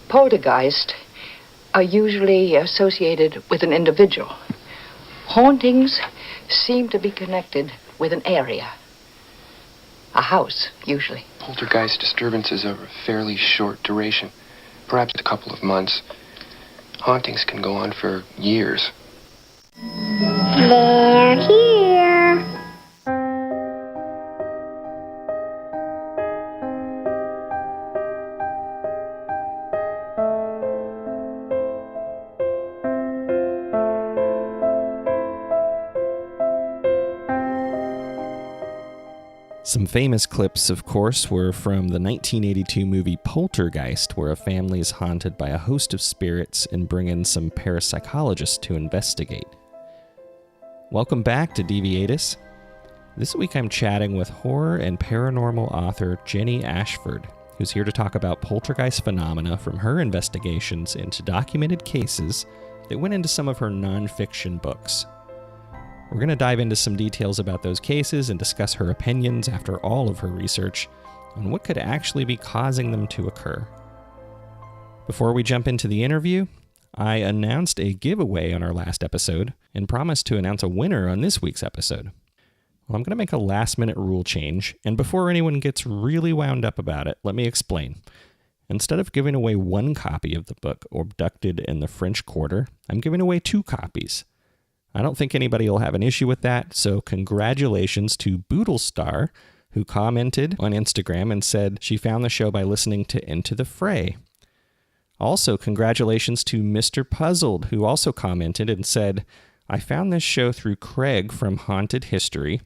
Poltergeist are usually associated with an individual. Hauntings seem to be connected with an area. A house, usually. Poltergeist disturbances are of fairly short duration, perhaps a couple of months. Hauntings can go on for years. They're here. Some famous clips, of course, were from the 1982 movie Poltergeist, where a family is haunted by a host of spirits and bring in some parapsychologists to investigate. Welcome back to Deviatus. This week I'm chatting with horror and paranormal author Jenny Ashford, who's here to talk about poltergeist phenomena from her investigations into documented cases that went into some of her nonfiction books. We're going to dive into some details about those cases and discuss her opinions after all of her research on what could actually be causing them to occur. Before we jump into the interview, I announced a giveaway on our last episode and promised to announce a winner on this week's episode. Well, I'm going to make a last-minute rule change, and before anyone gets really wound up about it, let me explain. Instead of giving away one copy of the book, Abducted in the French Quarter, I'm giving away 2 copies. I don't think anybody will have an issue with that, so congratulations to Boodlestar, who commented on Instagram and said she found the show by listening to Into the Fray. Also, congratulations to Mr. Puzzled, who also commented and said, I found this show through Craig from Haunted History.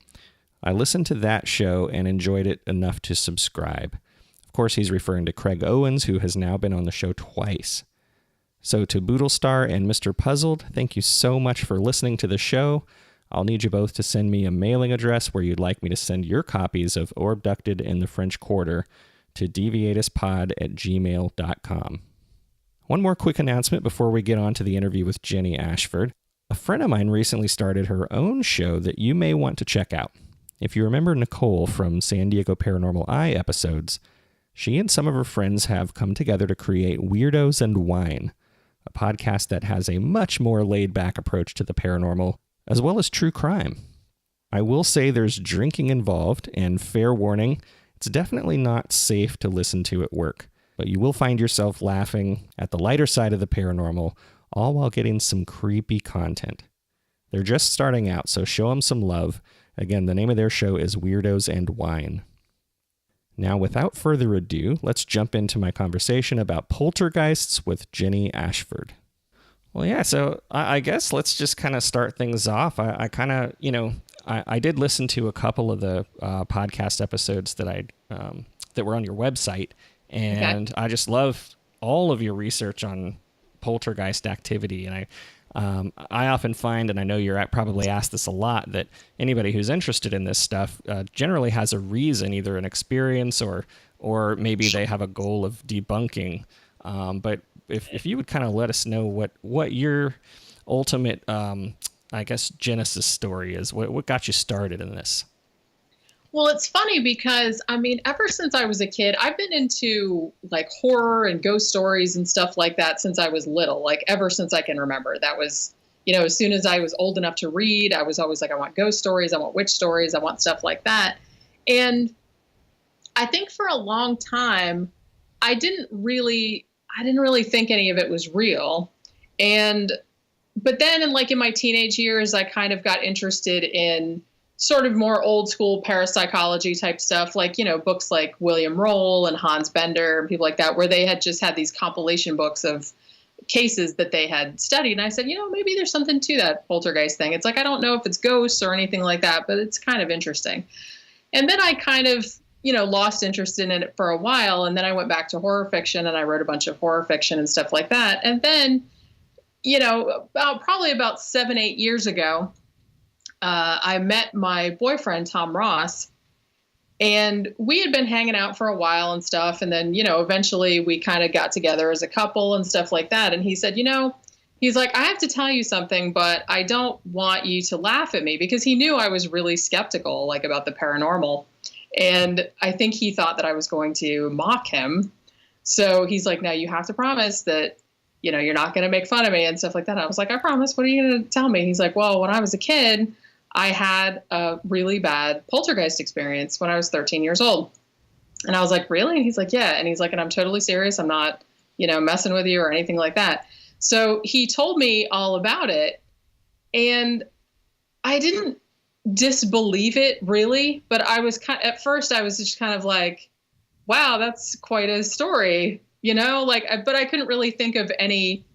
I listened to that show and enjoyed it enough to subscribe. Of course, he's referring to Craig Owens, who has now been on the show twice. So to Boodlestar and Mr. Puzzled, thank you so much for listening to the show. I'll need you both to send me a mailing address where you'd like me to send your copies of Abducted in the French Quarter to deviatuspod@gmail.com. One more quick announcement before we get on to the interview with Jenny Ashford. A friend of mine recently started her own show that you may want to check out. If you remember Nicole from San Diego Paranormal Eye episodes, she and some of her friends have come together to create Weirdos and Wine, a podcast that has a much more laid-back approach to the paranormal, as well as true crime. I will say there's drinking involved, and fair warning, it's definitely not safe to listen to at work, but you will find yourself laughing at the lighter side of the paranormal, all while getting some creepy content. They're just starting out, so show them some love. Again, the name of their show is Weirdos and Wine. Now, without further ado, let's jump into my conversation about poltergeists with Jenny Ashford. Well, yeah, so I guess let's just kind of start things off. I kind of, I did listen to a couple of the podcast episodes that that were on your website, and okay. I just love all of your research on poltergeist activity, and I often find, and I know you're probably asked this a lot, that anybody who's interested in this stuff generally has a reason, either an experience or maybe they have a goal of debunking. But if you would kind of let us know what your ultimate, I guess, genesis story is, what got you started in this? Well, it's funny because, ever since I was a kid, I've been into like horror and ghost stories and stuff like that since I was little, like ever since I can remember. That was, as soon as I was old enough to read, I was always like, I want ghost stories, I want witch stories, I want stuff like that. And I think for a long time, I didn't really think any of it was real. But then in my teenage years, I kind of got interested in sort of more old school parapsychology type stuff, like, books like William Roll and Hans Bender and people like that, where they had just had these compilation books of cases that they had studied. And I said, maybe there's something to that poltergeist thing. It's like, I don't know if it's ghosts or anything like that, but it's kind of interesting. And then I kind of, lost interest in it for a while. And then I went back to horror fiction and I wrote a bunch of horror fiction and stuff like that. And then, probably about 7-8 years ago, I met my boyfriend, Tom Ross, and we had been hanging out for a while and stuff. And then, eventually we kind of got together as a couple and stuff like that. And he said, he's like, I have to tell you something, but I don't want you to laugh at me, because he knew I was really skeptical, about the paranormal. And I think he thought that I was going to mock him. So he's like, now you have to promise that, you're not going to make fun of me and stuff like that. And I was like, I promise. What are you going to tell me? And he's like, well, when I was a kid, I had a really bad poltergeist experience when I was 13 years old. And I was like, really? And he's like, yeah. And he's like, and I'm totally serious. I'm not, messing with you or anything like that. So he told me all about it. And I didn't disbelieve it really, but at first I was just kind of like, wow, that's quite a story, but I couldn't really think of any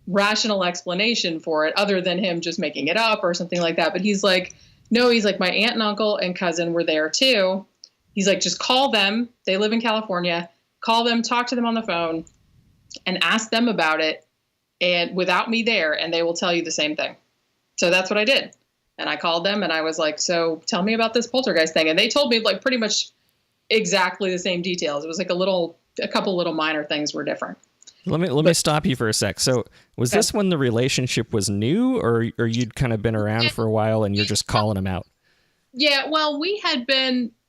rational explanation for it other than him just making it up or something like that. But he's like, no, he's like, my aunt and uncle and cousin were there too. He's like, just call them. They live in California. Call them, talk to them on the phone and ask them about it and without me there, and they will tell you the same thing. So that's what I did. And I called them and I was like, so tell me about this poltergeist thing. And they told me like pretty much exactly the same details. It was like a couple little minor things were different. Let me stop you for a sec. So was this when the relationship was new, or you'd kind of been around for a while and you're just calling him out? Yeah, well, we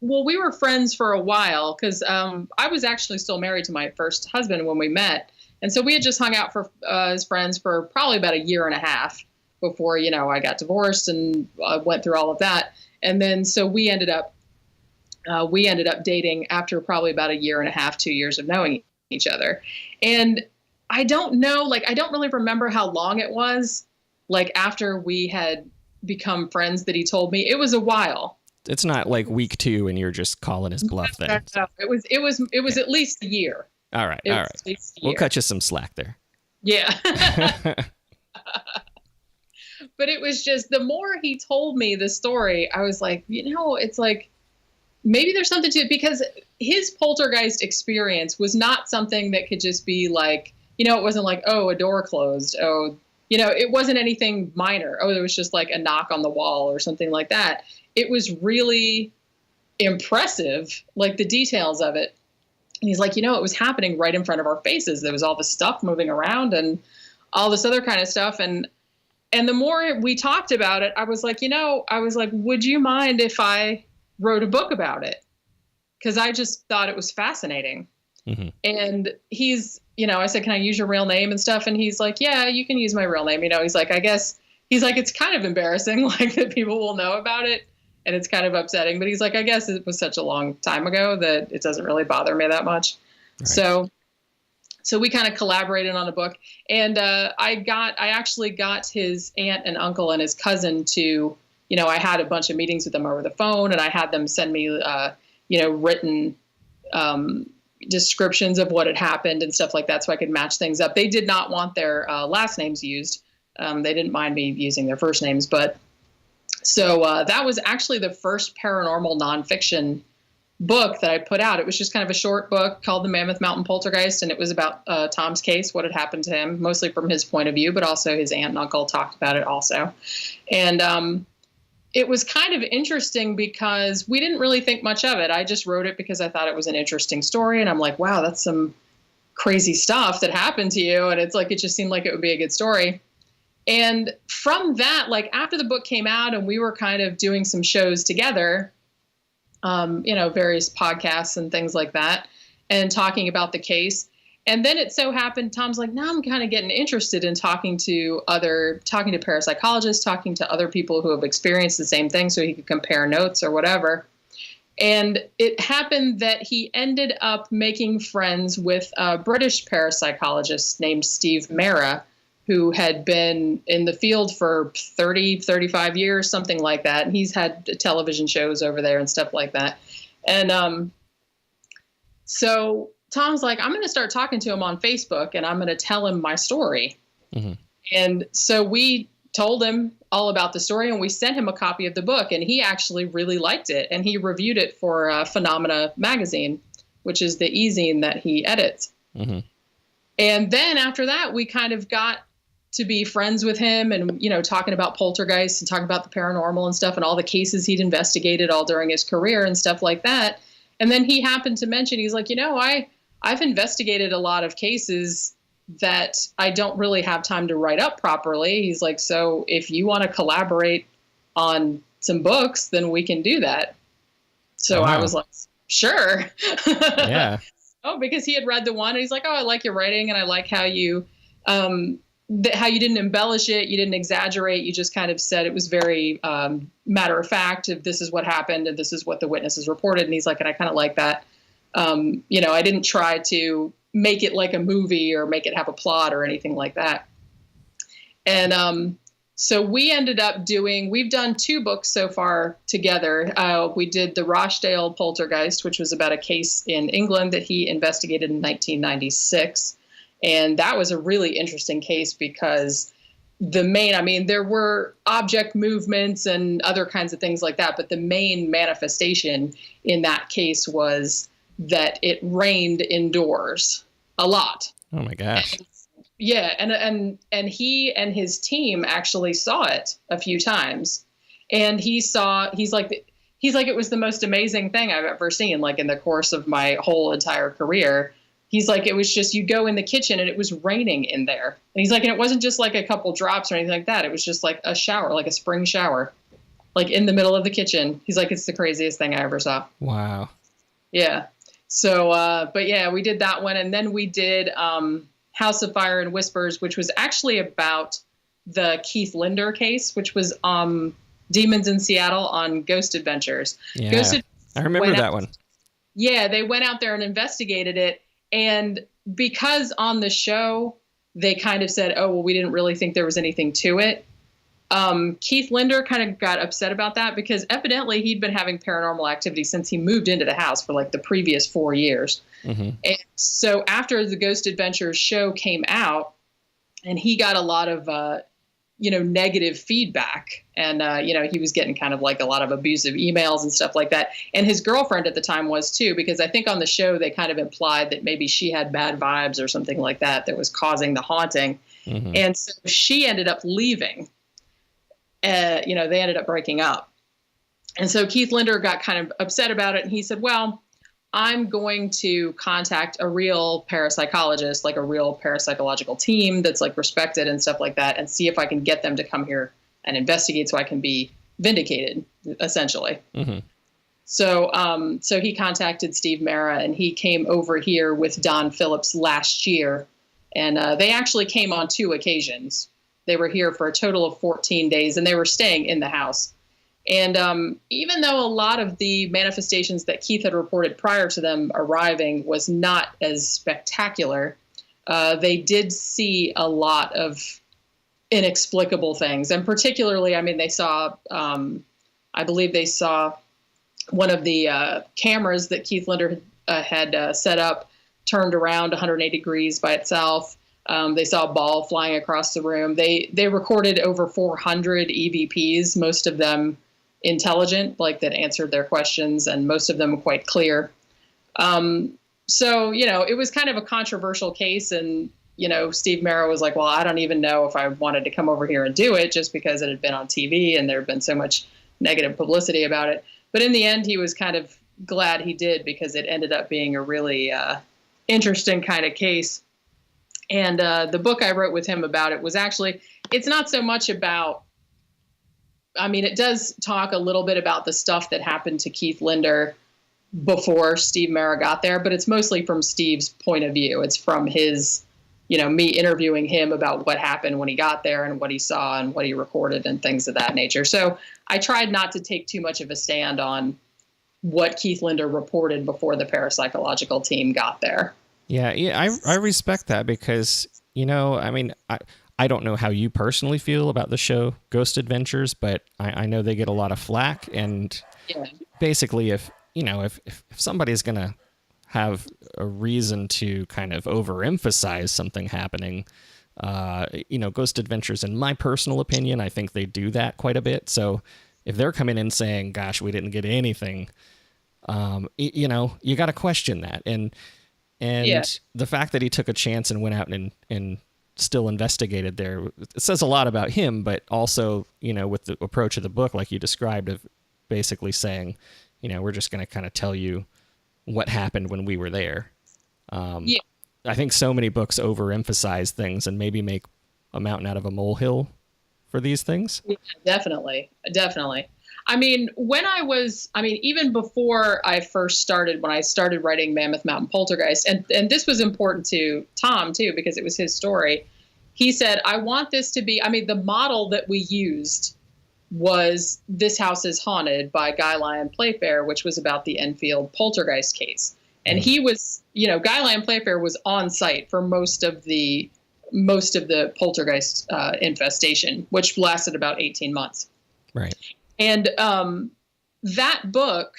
were friends for a while because I was actually still married to my first husband when we met. And so we had just hung out as friends for probably about a year and a half before, I got divorced and went through all of that. And then so we ended up dating after probably about a year and a half, 2 years of knowing each other. And I don't know, I don't really remember how long it was, after we had become friends that he told me. It was a while. It's not like week 2 and you're just calling his bluff then. No, it was at least a year. All right. We'll cut you some slack there. Yeah. But it was just, the more he told me the story, I was like, it's like, maybe there's something to it, because his poltergeist experience was not something that could just be like, it wasn't like, oh, a door closed. Oh, it wasn't anything minor. Oh, there was just like a knock on the wall or something like that. It was really impressive, like the details of it. And he's like, it was happening right in front of our faces. There was all this stuff moving around and all this other kind of stuff. And the more we talked about it, I was like, would you mind if I wrote a book about it? Because I just thought it was fascinating. Mm-hmm. And he's, I said, can I use your real name and stuff? And he's like, yeah, you can use my real name. He's like, it's kind of embarrassing, that people will know about it. And it's kind of upsetting. But he's like, I guess it was such a long time ago that it doesn't really bother me that much. Right. So we kind of collaborated on a book. And I actually got his aunt and uncle and his cousin to, I had a bunch of meetings with them over the phone, and I had them send me, written descriptions of what had happened and stuff like that, so I could match things up. They did not want their last names used. They didn't mind me using their first names, but so that was actually the first paranormal nonfiction book that I put out. It was just kind of a short book called The Mammoth Mountain Poltergeist, and it was about Tom's case, what had happened to him, mostly from his point of view, but also his aunt and uncle talked about it also. And it was kind of interesting because we didn't really think much of it. I just wrote it because I thought it was an interesting story. And I'm like, wow, that's some crazy stuff that happened to you. And it's like, it just seemed like it would be a good story. And from that, after the book came out and we were kind of doing some shows together, various podcasts and things like that, and talking about the case. And then it so happened, Tom's like, now I'm kind of getting interested in talking to parapsychologists, talking to other people who have experienced the same thing so he could compare notes or whatever. And it happened that he ended up making friends with a British parapsychologist named Steve Mera, who had been in the field for 30, 35 years, something like that. And he's had television shows over there and stuff like that. And so Tom's like, I'm going to start talking to him on Facebook and I'm going to tell him my story. Mm-hmm. And so we told him all about the story and we sent him a copy of the book, and he actually really liked it. And he reviewed it for Phenomena magazine, which is the e-zine that he edits. Mm-hmm. And then after that, we kind of got to be friends with him and, talking about poltergeists and talking about the paranormal and stuff and all the cases he'd investigated all during his career and stuff like that. And then he happened to mention, he's like, I've investigated a lot of cases that I don't really have time to write up properly. He's like, so if you want to collaborate on some books, then we can do that. So I was like, sure. Yeah. Oh, because he had read the one and he's like, oh, I like your writing and I like how you, how you didn't embellish it. You didn't exaggerate. You just kind of said it was very matter of fact. If this is what happened and this is what the witnesses reported. And he's like, and I kind of like that. I didn't try to make it like a movie or make it have a plot or anything like that. And so we ended up we've done 2 books so far together. We did the Rochdale Poltergeist, which was about a case in England that he investigated in 1996. And that was a really interesting case because there were object movements and other kinds of things like that. But the main manifestation in that case was that it rained indoors a lot. Oh my gosh. Yeah, and he and his team actually saw it a few times, and he's like it was the most amazing thing I've ever seen. Like in the course of my whole entire career, he's like it was just you go in the kitchen and it was raining in there, and he's like, and it wasn't just like a couple drops or anything like that. It was just like a shower, like a spring shower, like in the middle of the kitchen. He's like, it's the craziest thing I ever saw. Wow. Yeah. So, but yeah, we did that one, and then we did. House of Fire and Whispers, which was actually about the Keith Linder case, which was Demons in Seattle on Ghost Adventures. Yeah, I remember that one. Yeah, they went out there and investigated it. And because on the show, they kind of said, oh, well, we didn't really think there was anything to it. Keith Linder kind of got upset about that because evidently he'd been having paranormal activity since he moved into the house for like the previous 4 years. Mm-hmm. And so after the Ghost Adventures show came out and he got a lot of, negative feedback and, he was getting kind of like a lot of abusive emails and stuff like that. And his girlfriend at the time was too, because I think on the show, they kind of implied that maybe she had bad vibes or something like that was causing the haunting. Mm-hmm. And so she ended up leaving. They ended up breaking up. And so Keith Linder got kind of upset about it. And he said, well, I'm going to contact a real parapsychologist, like a real parapsychological team that's like respected and stuff like that, and see if I can get them to come here and investigate so I can be vindicated, essentially. Mm-hmm. So he contacted Steve Mara, and he came over here with Don Phillips last year. And they actually came on 2 occasions. They were here for a total of 14 days, and they were staying in the house. And even though a lot of the manifestations that Keith had reported prior to them arriving was not as spectacular, they did see a lot of inexplicable things. And particularly, they saw, I believe they saw one of the cameras that Keith Linder had set up turned around 180 degrees by itself. They saw a ball flying across the room. They recorded over 400 EVPs, most of them intelligent, like that answered their questions, and most of them quite clear. So, it was kind of a controversial case. And, Steve Mara was like, well, I don't even know if I wanted to come over here and do it just because it had been on TV and there had been so much negative publicity about it. But in the end, he was kind of glad he did because it ended up being a really interesting kind of case. And the book I wrote with him about it was actually, it's not so much about, it does talk a little bit about the stuff that happened to Keith Linder before Steve Mara got there, but it's mostly from Steve's point of view. It's from his, me interviewing him about what happened when he got there and what he saw and what he recorded and things of that nature. So I tried not to take too much of a stand on what Keith Linder reported before the parapsychological team got there. Yeah, I respect that because, I don't know how you personally feel about the show Ghost Adventures, but I know they get a lot of flack. And basically, if somebody's going to have a reason to kind of overemphasize something happening, Ghost Adventures, in my personal opinion, I think they do that quite a bit. So if they're coming in saying, gosh, we didn't get anything, you got to question that. And the fact that he took a chance and went out and still investigated there, it says a lot about him, but also, with the approach of the book, like you described, of basically saying, we're just going to kind of tell you what happened when we were there. I think so many books overemphasize things and maybe make a mountain out of a molehill for these things. Yeah, definitely. I mean, even before I first started, when I started writing Mammoth Mountain Poltergeist, and this was important to Tom too, because it was his story. He said, I want this to be, the model that we used was This House is Haunted by Guy Lyon Playfair, which was about the Enfield poltergeist case. And he was, Guy Lyon Playfair was on site for most of the poltergeist infestation, which lasted about 18 months. Right. And that book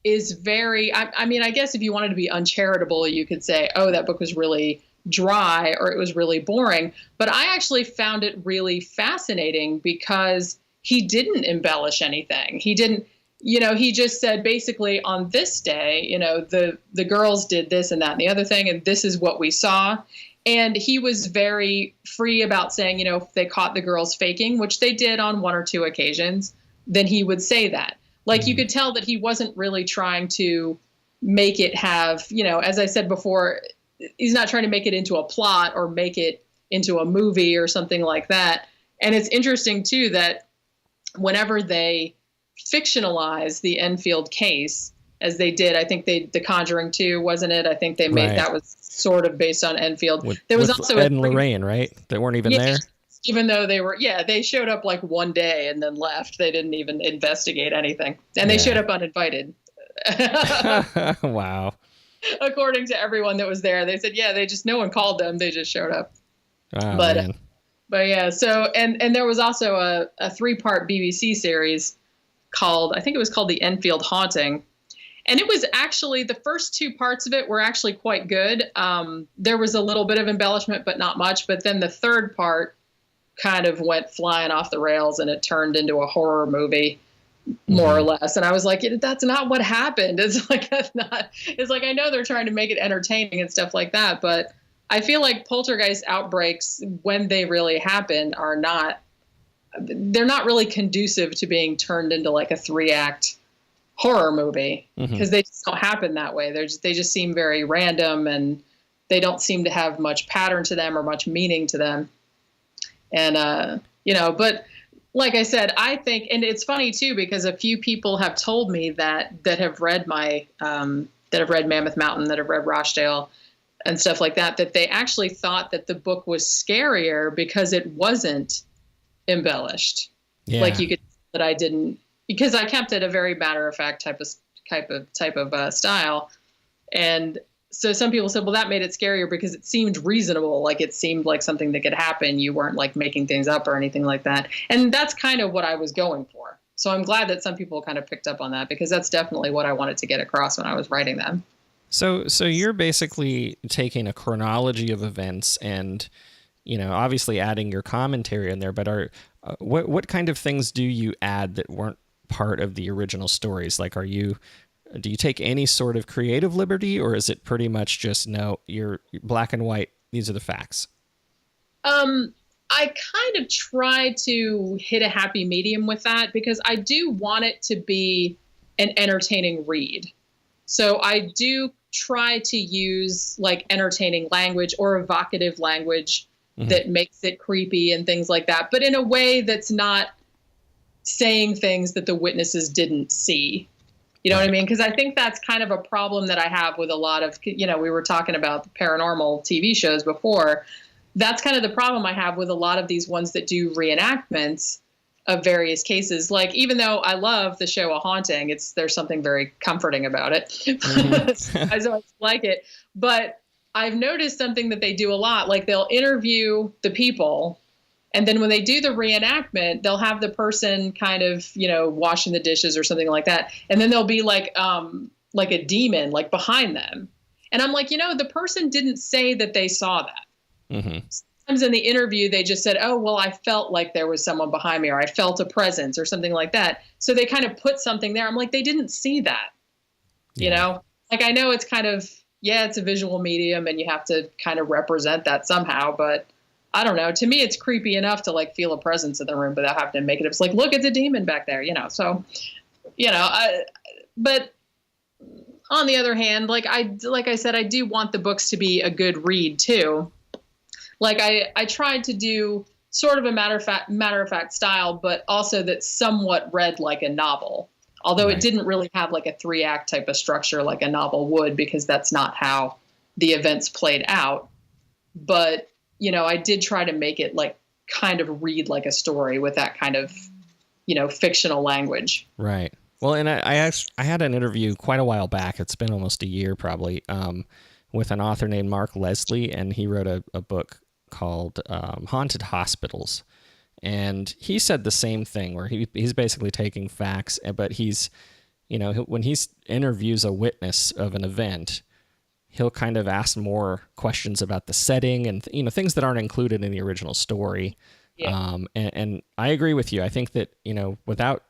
is very, I guess if you wanted to be uncharitable, you could say, oh, that book was really dry or it was really boring. But I actually found it really fascinating because he didn't embellish anything. He didn't, he just said basically on this day, the girls did this and that and the other thing, and this is what we saw. And he was very free about saying, if they caught the girls faking, which they did on one or two occasions, then he would say that. Like you could tell that he wasn't really trying to make it have, as I said before, he's not trying to make it into a plot or make it into a movie or something like that. And it's interesting too that whenever they fictionalize the Enfield case, as they did, I think The Conjuring 2, wasn't it? I think they made that was sort of based on Enfield. There was also Ed and Lorraine, right? They weren't even there. Even though they showed up like one day and then left. They didn't even investigate anything, and they showed up uninvited. Wow. According to everyone that was there, they said, no one called them. They just showed up. Oh, but man. But yeah, so and there was also a 3-part BBC series called, I think it was called The Enfield Haunting. And it was actually, the first 2 parts of it were actually quite good. There was a little bit of embellishment, but not much. But then the 3rd part kind of went flying off the rails and it turned into a horror movie, more or less. And I was like, that's not what happened. It's like, I know they're trying to make it entertaining and stuff like that. But I feel like poltergeist outbreaks, when they really happen, they're not really conducive to being turned into like a 3-act horror movie, because they just don't happen that way. They just seem very random, and they don't seem to have much pattern to them or much meaning to them. And, but like I said, I think, and it's funny too, because a few people have told me that have read that have read Mammoth Mountain, that have read Rochdale and stuff like that they actually thought that the book was scarier because it wasn't embellished. Yeah. Like you could, that I didn't, because I kept it a very matter of fact type of style. And so some people said, well, that made it scarier because it seemed reasonable. Like it seemed like something that could happen. You weren't like making things up or anything like that. And that's kind of what I was going for. So I'm glad that some people kind of picked up on that, because that's definitely what I wanted to get across when I was writing them. So you're basically taking a chronology of events and, obviously adding your commentary in there, but what kind of things do you add that weren't part of the original stories? Like, do you take any sort of creative liberty, or is it pretty much just, no, you're black and white, these are the facts? I kind of try to hit a happy medium with that, because I do want it to be an entertaining read. So I do try to use like entertaining language or evocative language that makes it creepy and things like that, but in a way that's not saying things that the witnesses didn't see. You know what I mean? Because I think that's kind of a problem that I have with a lot of, we were talking about the paranormal TV shows before. That's kind of the problem I have with a lot of these ones that do reenactments of various cases. Like, even though I love the show A Haunting, there's something very comforting about it. I always like it. But I've noticed something that they do a lot. Like, they'll interview the people, and then when they do the reenactment, they'll have the person kind of, washing the dishes or something like that. And then there'll be like a demon like behind them. And I'm like, the person didn't say that they saw that. Sometimes in the interview, they just said, oh, well, I felt like there was someone behind me, or I felt a presence or something like that. So they kind of put something there. I'm like, they didn't see that, like, I know it's kind of, it's a visual medium and you have to kind of represent that somehow, but I don't know. To me, it's creepy enough to like feel a presence in the room without having to make it. It's like, look, it's a demon back there, So, but on the other hand, like I said, I do want the books to be a good read too. Like I tried to do sort of a matter of fact style, but also that somewhat read like a novel. Although Right. it didn't really have like a 3-act type of structure like a novel would, because that's not how the events played out. But, I did try to make it like kind of read like a story with that kind of, fictional language. Right. Well, and I had an interview quite a while back. It's been almost a year probably, with an author named Mark Leslie, and he wrote a book called Haunted Hospitals. And he said the same thing, where he's basically taking facts, but he's, when he interviews a witness of an event, he'll kind of ask more questions about the setting and, things that aren't included in the original story. Yeah. And I agree with you. I think that, without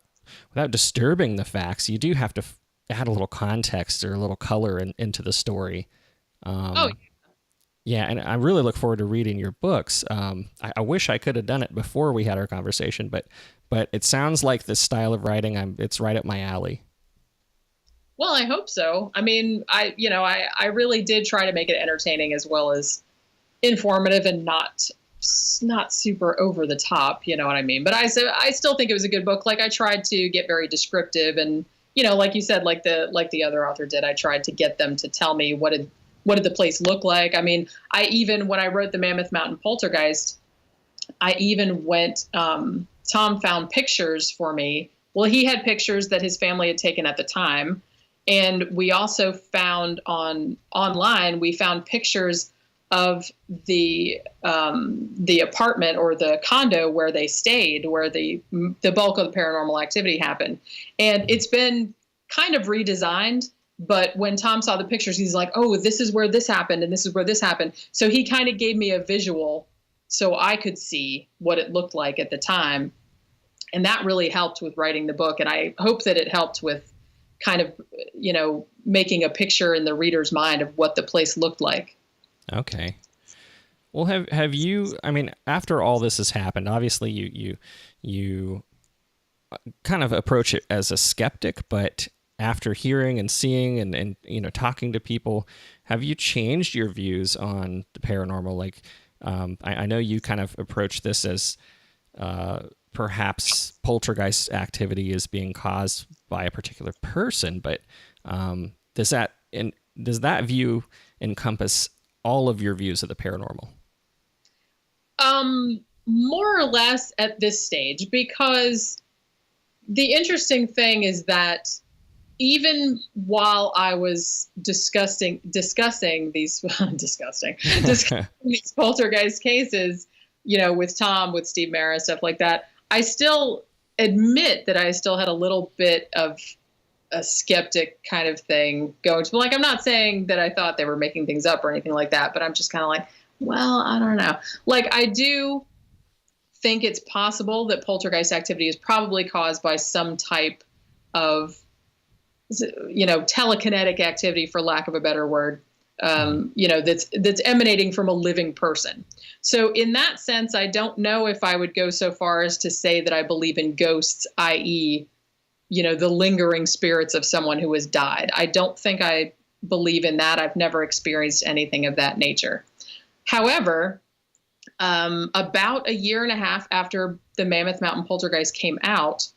disturbing the facts, you do have to add a little context or a little color into the story. Yeah, and I really look forward to reading your books. I wish I could have done it before we had our conversation, but it sounds like the style of writing, it's right up my alley. Well, I hope so. I mean, I really did try to make it entertaining as well as informative and not super over the top, you know what I mean? But I still think it was a good book. Like, I tried to get very descriptive, and, like you said, like the other author did, I tried to get them to tell me what did the place look like. I mean, when I wrote the Mammoth Mountain Poltergeist, I even went, Tom found pictures for me. Well, he had pictures that his family had taken at the time. And we also found online, we found pictures of the apartment or the condo where they stayed, where the bulk of the paranormal activity happened. And it's been kind of redesigned. But when Tom saw the pictures, he's like, oh, this is where this happened, and this is where this happened. So he kind of gave me a visual so I could see what it looked like at the time. And that really helped with writing the book. And I hope that it helped with kind of, making a picture in the reader's mind of what the place looked like. Okay. Well, have you, I mean, after all this has happened, obviously you kind of approach it as a skeptic, but after hearing and seeing and talking to people, have you changed your views on the paranormal? Like, I know you kind of approach this as perhaps poltergeist activity is being caused by a particular person, but does that view encompass all of your views of the paranormal? More or less at this stage, because the interesting thing is that even while I was discussing these these poltergeist cases, with Tom, with Steve Mara, stuff like that, I still admit that I still had a little bit of a skeptic kind of thing going to, like, I'm not saying that I thought they were making things up or anything like that, but I'm just kind of like, well, I don't know. Like, I do think it's possible that poltergeist activity is probably caused by some type of, telekinetic activity, for lack of a better word, that's emanating from a living person. So in that sense, I don't know if I would go so far as to say that I believe in ghosts, i.e., the lingering spirits of someone who has died. I don't think I believe in that. I've never experienced anything of that nature. However, about a year and a half after the Mammoth Mountain Poltergeist came out,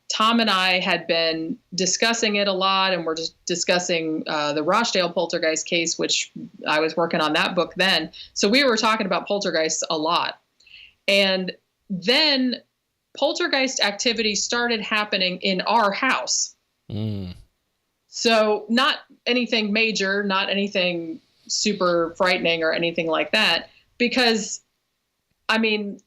Tom and I had been discussing it a lot, and we're just discussing the Rochdale Poltergeist case, which I was working on that book then. So we were talking about poltergeists a lot. And then poltergeist activity started happening in our house. So not anything major, not anything super frightening or anything like that, because, I mean,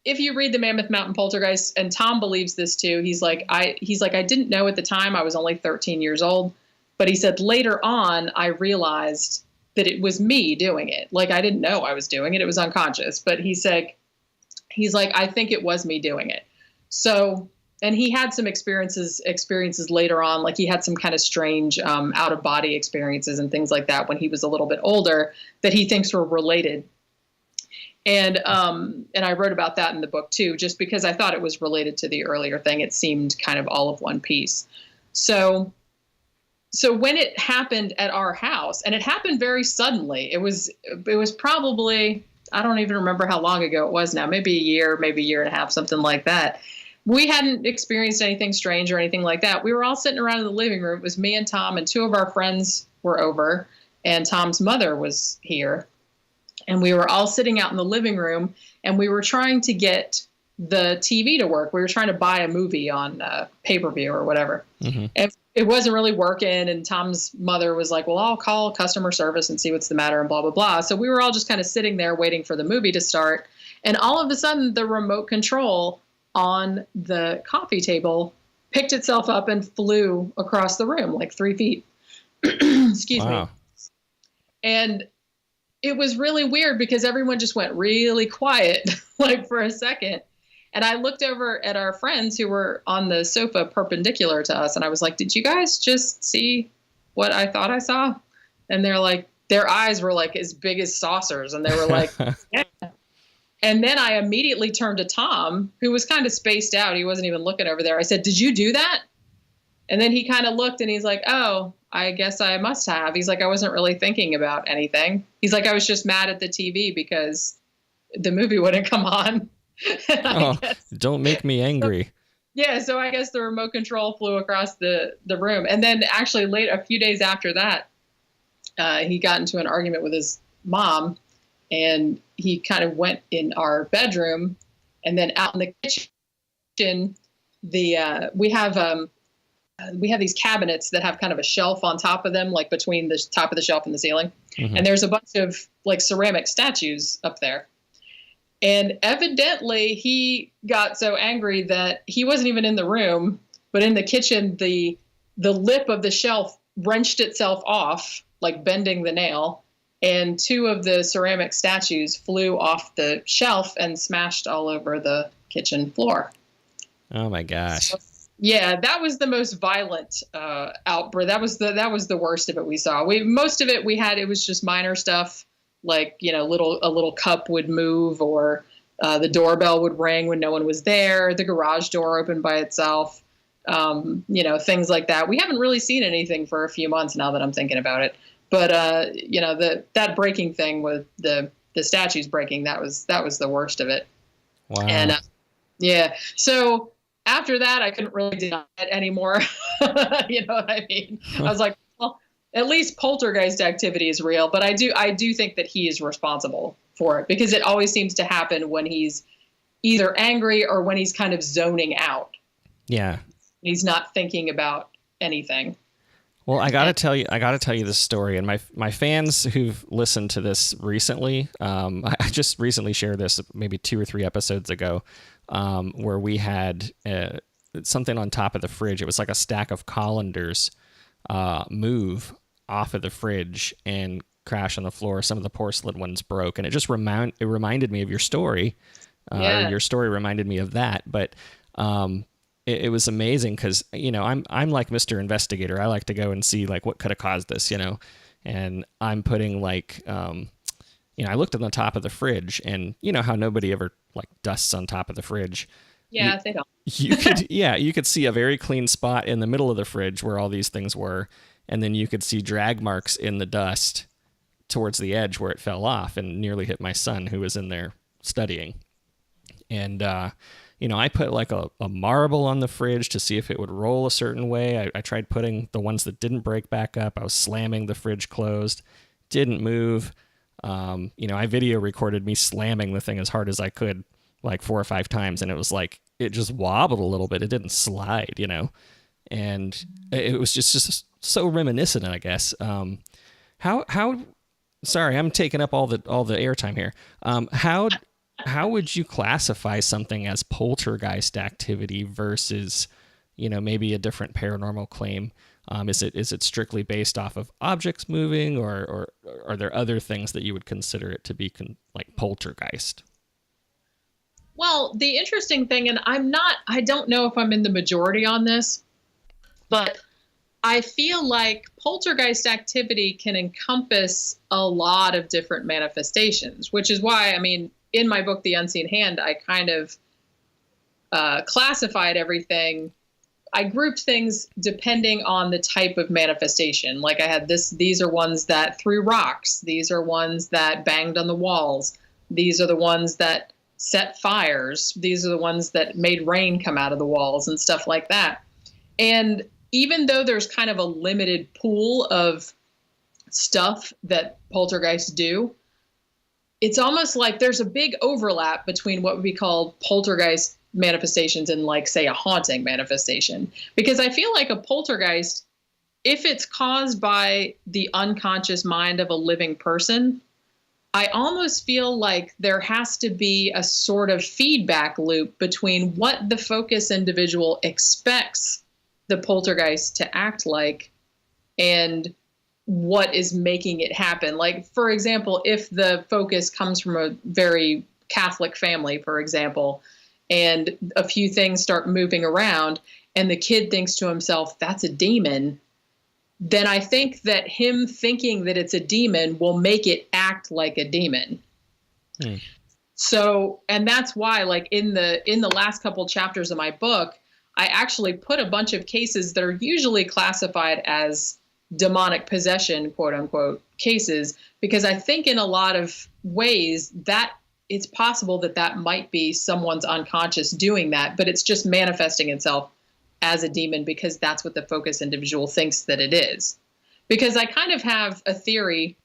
if you read the Mammoth Mountain Poltergeist, and Tom believes this too, he's like, I didn't know at the time, I was only 13 years old, but he said later on, I realized that it was me doing it. Like, I didn't know I was doing it. It was unconscious, but he's like, I think it was me doing it. So, and he had some experiences later on, like he had some kind of strange out of body experiences and things like that when he was a little bit older that he thinks were related. And I wrote about that in the book too, just because I thought it was related to the earlier thing. It seemed kind of all of one piece. So when it happened at our house, and it happened very suddenly, it was probably, I don't even remember how long ago it was now, maybe a year, maybe a year and a half, something like that. We hadn't experienced anything strange or anything like that. We were all sitting around in the living room. It was me and Tom, and 2 of our friends were over, and Tom's mother was here. And we were all sitting out in the living room, and we were trying to get the TV to work. We were trying to buy a movie on pay-per-view or whatever. Mm-hmm. And it wasn't really working. And Tom's mother was like, well, I'll call customer service and see what's the matter and blah, blah, blah. So we were all just kind of sitting there waiting for the movie to start. And all of a sudden, the remote control on the coffee table picked itself up and flew across the room like 3 feet. Excuse me. And it was really weird because everyone just went really quiet, like for a second. And I looked over at our friends who were on the sofa perpendicular to us. And I was like, did you guys just see what I thought I saw? And they're like, their eyes were like as big as saucers. And they were like, yeah. And then I immediately turned to Tom, who was kind of spaced out. He wasn't even looking over there. I said, did you do that? And then he kind of looked and he's like, oh, I guess I must have. He's like, I wasn't really thinking about anything. He's like, I was just mad at the TV because the movie wouldn't come on. Don't make me angry. Yeah, so I guess the remote control flew across the room. And then actually a few days after that, he got into an argument with his mom. And he kind of went in our bedroom, and then out in the kitchen, we have these cabinets that have kind of a shelf on top of them, like between the top of the shelf and the ceiling. Mm-hmm. And there's a bunch of like ceramic statues up there. And evidently he got so angry that he wasn't even in the room, but in the kitchen, the lip of the shelf wrenched itself off, like bending the nail. And 2 of the ceramic statues flew off the shelf and smashed all over the kitchen floor. Oh my gosh. So, yeah, that was the most violent outbreak. That was the worst of it we saw. Most of it it was just minor stuff, like, you know, a little cup would move, or the doorbell would ring when no one was there. The garage door opened by itself. You know, things like that. We haven't really seen anything for a few months now that I'm thinking about it. But, you know, that breaking thing with the statues breaking, that was the worst of it. Wow. And yeah, so after that, I couldn't really deny it anymore. You know what I mean? I was like, well, at least poltergeist activity is real. But I do think that he is responsible for it, because it always seems to happen when he's either angry or when he's kind of zoning out. Yeah. He's not thinking about anything. Well, I gotta tell you this story, and my fans who've listened to this recently, I just recently shared this maybe 2 or 3 episodes ago, where we had something on top of the fridge. It was like a stack of colanders move off of the fridge and crash on the floor. Some of the porcelain ones broke, and it just reminded me of your story. Or your story reminded me of that, but. It was amazing because, you know, I'm like Mr. Investigator. I like to go and see like what could have caused this, you know, and I'm putting like, you know, I looked on the top of the fridge, and you know how nobody ever like dusts on top of the fridge. Yeah, they don't. You could see a very clean spot in the middle of the fridge where all these things were, and then you could see drag marks in the dust towards the edge where it fell off and nearly hit my son who was in there studying. And you know, I put like a marble on the fridge to see if it would roll a certain way. I tried putting the ones that didn't break back up. I was slamming the fridge closed, didn't move. You know, I video recorded me slamming the thing as hard as I could, like 4 or 5 times. And it was like, it just wobbled a little bit. It didn't slide, you know, and it was just so reminiscent, I guess. Sorry, I'm taking up all the airtime here. How would you classify something as poltergeist activity versus, you know, maybe a different paranormal claim? Is it strictly based off of objects moving, or are there other things that you would consider it to be like poltergeist? Well, the interesting thing, and I don't know if I'm in the majority on this, but I feel like poltergeist activity can encompass a lot of different manifestations, which is why, I mean, in my book, The Unseen Hand, I kind of classified everything. I grouped things depending on the type of manifestation. Like I had these are ones that threw rocks. These are ones that banged on the walls. These are the ones that set fires. These are the ones that made rain come out of the walls and stuff like that. And even though there's kind of a limited pool of stuff that poltergeists do, it's almost like there's a big overlap between what would be called poltergeist manifestations and, like, say, a haunting manifestation. Because I feel like a poltergeist, if it's caused by the unconscious mind of a living person, I almost feel like there has to be a sort of feedback loop between what the focus individual expects the poltergeist to act like and what is making it happen. Like, for example, if the focus comes from a very Catholic family, for example, and a few things start moving around and the kid thinks to himself, that's a demon, then I think that him thinking that it's a demon will make it act like a demon. So, and that's why, like, in the last couple chapters of my book, I actually put a bunch of cases that are usually classified as demonic possession, quote unquote, cases, because I think in a lot of ways that it's possible that that might be someone's unconscious doing that, but it's just manifesting itself as a demon because that's what the focus individual thinks that it is. Because I kind of have a theory,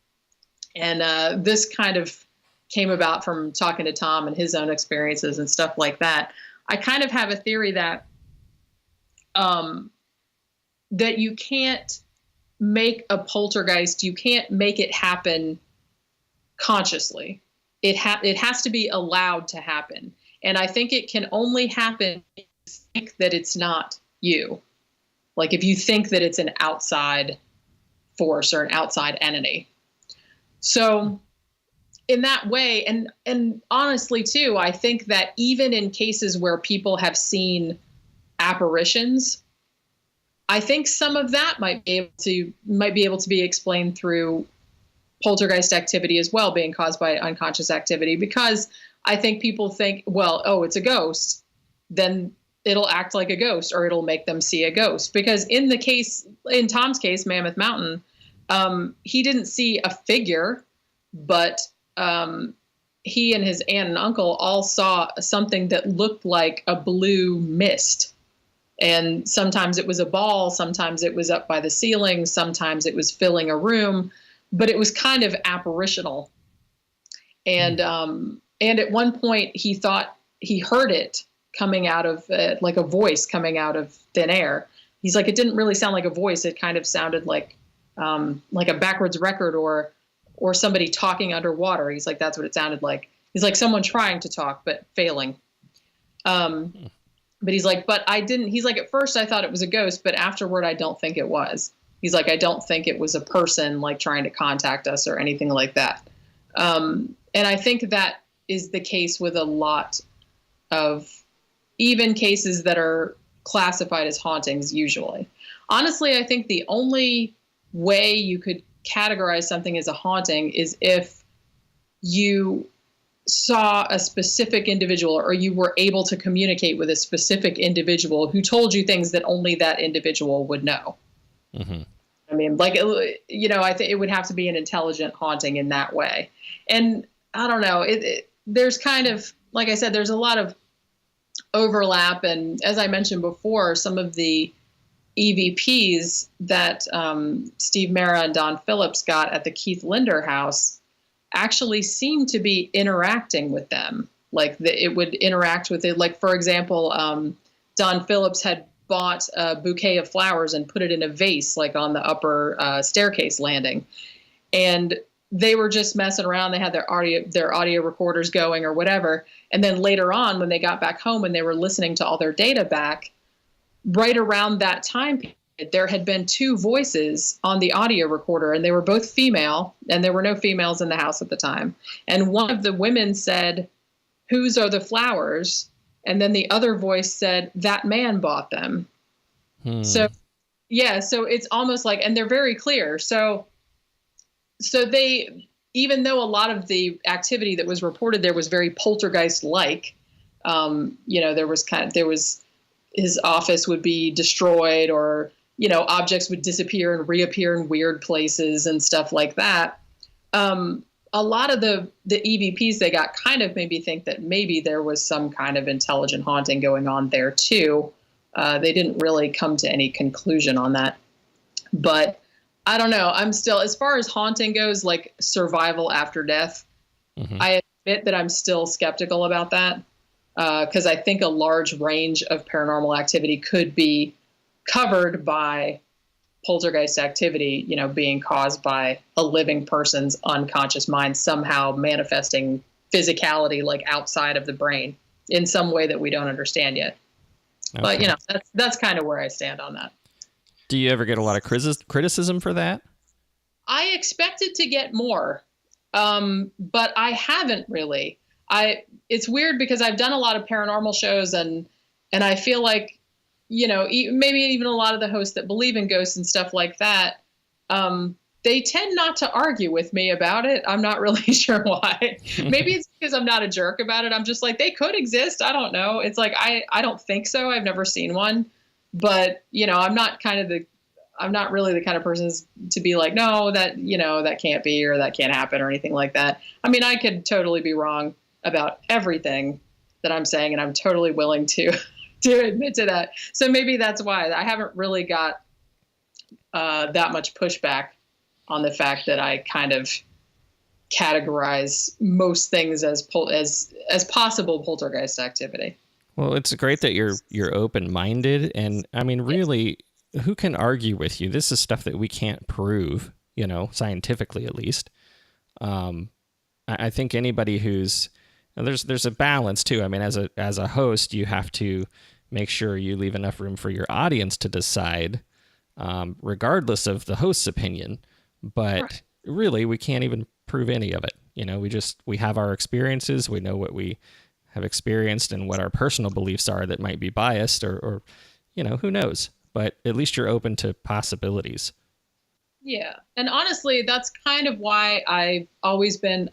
and this kind of came about from talking to Tom and his own experiences and stuff like that. I kind of have a theory that that you can't make a poltergeist, you can't make it happen consciously. It has to be allowed to happen. And I think it can only happen if you think that it's not you. Like, if you think that it's an outside force or an outside entity. So in that way, and honestly too, I think that even in cases where people have seen apparitions, I think some of that might be able to be explained through poltergeist activity as well, being caused by unconscious activity, because I think people think, well, oh, it's a ghost, then it'll act like a ghost, or it'll make them see a ghost. Because in Tom's case, Mammoth Mountain, he didn't see a figure, but he and his aunt and uncle all saw something that looked like a blue mist. And sometimes it was a ball, sometimes it was up by the ceiling, sometimes it was filling a room, but it was kind of apparitional. And at one point he thought he heard it coming out of like a voice coming out of thin air. He's like, it didn't really sound like a voice. It kind of sounded like a backwards record or somebody talking underwater. He's like, that's what it sounded like. He's like someone trying to talk, but failing. But he's like, he's like, at first I thought it was a ghost, but afterward, I don't think it was. He's like, I don't think it was a person like trying to contact us or anything like that. And I think that is the case with a lot of even cases that are classified as hauntings usually. Honestly, I think the only way you could categorize something as a haunting is if you saw a specific individual or you were able to communicate with a specific individual who told you things that only that individual would know. Mm-hmm. I mean, like, you know, I think it would have to be an intelligent haunting in that way. And I don't know, there's kind of, like I said, there's a lot of overlap. And as I mentioned before, some of the EVPs that Steve Mera and Don Phillips got at the Keith Linder house actually seemed to be interacting with them. Like it would interact with it. Like, for example, Don Phillips had bought a bouquet of flowers and put it in a vase, like on the upper staircase landing. And they were just messing around. They had their audio recorders going or whatever. And then later on, when they got back home and they were listening to all their data back, right around that time period, there had been two voices on the audio recorder, and they were both female, and there were no females in the house at the time. And one of the women said, "Whose are the flowers?" And then the other voice said, "That man bought them." So, yeah, so it's almost like, and they're very clear. So they, even though a lot of the activity that was reported there was very poltergeist-like, you know, there was his office would be destroyed, or, you know, objects would disappear and reappear in weird places and stuff like that. a lot of the EVPs they got kind of made me think that maybe there was some kind of intelligent haunting going on there too. They didn't really come to any conclusion on that. But I don't know. I'm still, as far as haunting goes, like survival after death, I admit that I'm still skeptical about that. Because I think a large range of paranormal activity could be covered by poltergeist activity, you know, being caused by a living person's unconscious mind somehow manifesting physicality like outside of the brain in some way that we don't understand yet. Okay. But, you know, that's kind of where I stand on that. Do you ever get a lot of criticism for that? I expected to get more, but I haven't really. It's weird because I've done a lot of paranormal shows and I feel like, you know, maybe even a lot of the hosts that believe in ghosts and stuff like that, they tend not to argue with me about it. I'm not really sure why. Maybe it's because I'm not a jerk about it. I'm just like, they could exist. I don't know. It's like, I don't think so. I've never seen one, but you know, I'm not really the kind of person to be like, no, that, you know, that can't be, or that can't happen or anything like that. I mean, I could totally be wrong about everything that I'm saying, and I'm totally willing to admit to that. So maybe that's why I haven't really got that much pushback on the fact that I kind of categorize most things as possible poltergeist activity. Well, it's great that you're open-minded, and I mean, really, who can argue with you? This is stuff that we can't prove, you know, scientifically at least. I think anybody who's there's a balance too. I mean, as a host, you have to make sure you leave enough room for your audience to decide, regardless of the host's opinion. But right. Really, we can't even prove any of it. You know, we have our experiences. We know what we have experienced and what our personal beliefs are that might be biased or you know, who knows? But at least you're open to possibilities. Yeah. And honestly, that's kind of why I've always been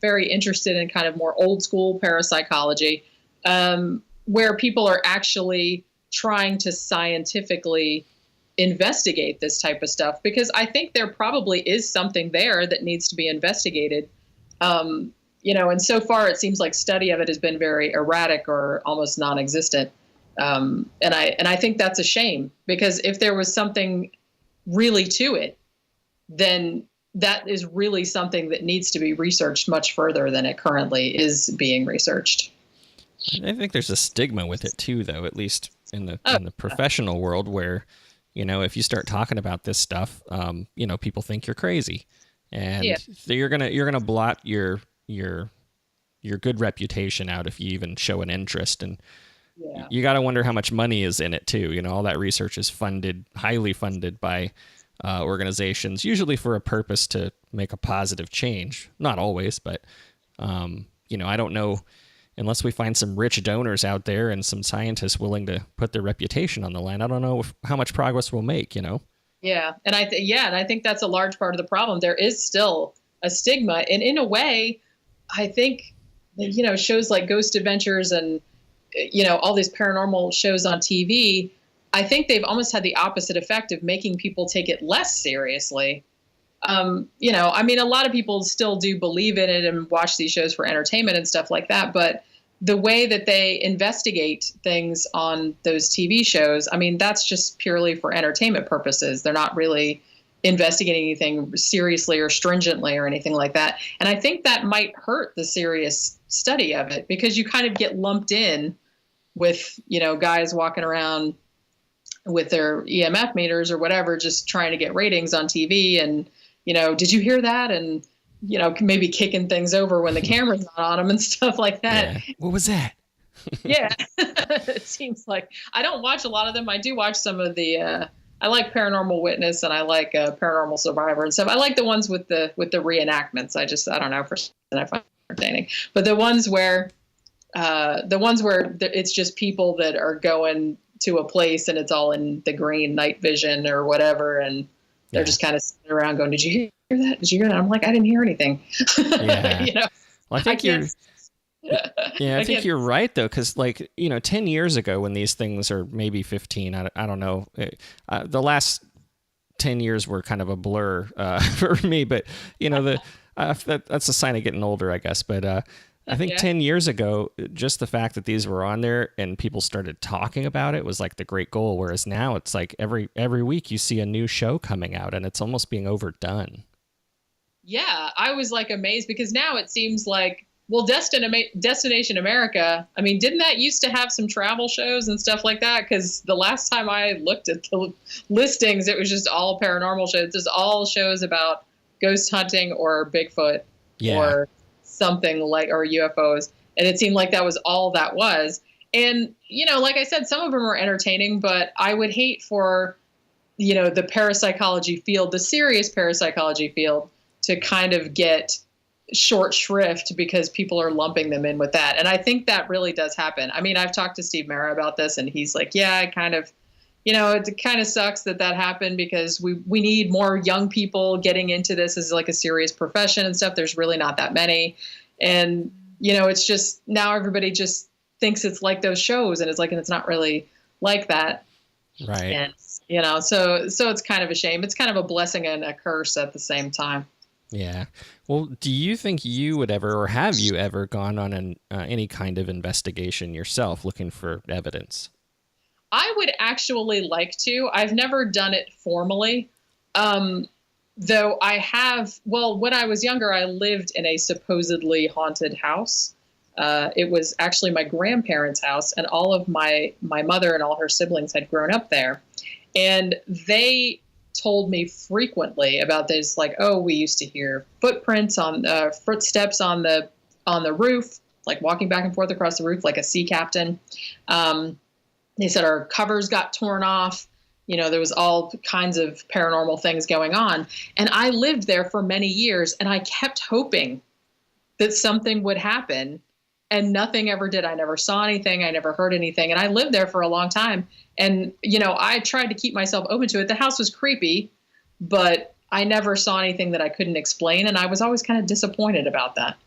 very interested in kind of more old school parapsychology, where people are actually trying to scientifically investigate this type of stuff, because I think there probably is something there that needs to be investigated. You know, and so far it seems like study of it has been very erratic or almost non-existent. And I think that's a shame, because if there was something really to it, then that is really something that needs to be researched much further than it currently is being researched. I think there's a stigma with it too, though, at least in the professional world, where, you know, if you start talking about this stuff, you know, people think you're crazy, and you're gonna blot your good reputation out if you even show an interest. And you got to wonder how much money is in it too. You know, all that research is highly funded by organizations, usually for a purpose to make a positive change. Not always, but you know, I don't know, unless we find some rich donors out there and some scientists willing to put their reputation on the line, I don't know how much progress we'll make, you know? Yeah. And I think that's a large part of the problem. There is still a stigma. And in a way, I think, you know, shows like Ghost Adventures and, you know, all these paranormal shows on TV, I think they've almost had the opposite effect of making people take it less seriously. You know, I mean, a lot of people still do believe in it and watch these shows for entertainment and stuff like that. But the way that they investigate things on those TV shows, I mean, that's just purely for entertainment purposes. They're not really investigating anything seriously or stringently or anything like that. And I think that might hurt the serious study of it, because you kind of get lumped in with, you know, guys walking around with their EMF meters or whatever, just trying to get ratings on TV. And, you know, did you hear that? And, you know, maybe kicking things over when the camera's not on them and stuff like that. Yeah. What was that? Yeah. It seems like I don't watch a lot of them. I do watch some of the, I like Paranormal Witness and I like Paranormal Survivor and stuff. I like the ones with the reenactments. I don't know, I find entertaining. But the ones where it's just people that are going to a place and it's all in the green night vision or whatever, and they're just kind of sitting around going, "Did you hear that? Did you hear that?" I'm like, "I didn't hear anything." Yeah. You know, well, I think I think you're right though, because like, you know, 10 years ago when these things, or maybe 15, I don't know, the last 10 years were kind of a blur for me, but you know, That's a sign of getting older, I guess. But I think Yeah. 10 years ago, just the fact that these were on there and people started talking about it was like the great goal. Whereas now it's like every week you see a new show coming out and it's almost being overdone. Yeah, I was like amazed because now it seems like, well, Destination America, I mean, didn't that used to have some travel shows and stuff like that? Because the last time I looked at the listings, it was just all paranormal shows. Just all shows about ghost hunting or Bigfoot or something like, or UFOs. And it seemed like that was all that was. And, you know, like I said, some of them are entertaining, but I would hate for, you know, the parapsychology field, the serious parapsychology field, to kind of get short shrift because people are lumping them in with that. And I think that really does happen. I mean, I've talked to Steve Mara about this and he's like, yeah, I kind of, you know, it kind of sucks that happened because we need more young people getting into this as like a serious profession and stuff. There's really not that many. And, you know, it's just now everybody just thinks it's like those shows and it's like, and it's not really like that. Right. And, you know, so it's kind of a shame. It's kind of a blessing and a curse at the same time. Yeah. Well, do you think you would ever, or have you ever gone on any kind of investigation yourself looking for evidence? I would actually like to. I've never done it formally. Though I have, well, when I was younger, I lived in a supposedly haunted house. It was actually my grandparents' house, and all of my mother and all her siblings had grown up there. And they told me frequently about this, like, oh, we used to hear footsteps on the roof, like walking back and forth across the roof, like a sea captain. They said our covers got torn off. You know, there was all kinds of paranormal things going on. And I lived there for many years and I kept hoping that something would happen and nothing ever did. I never saw anything. I never heard anything. And I lived there for a long time. And, you know, I tried to keep myself open to it. The house was creepy, but I never saw anything that I couldn't explain. And I was always kind of disappointed about that.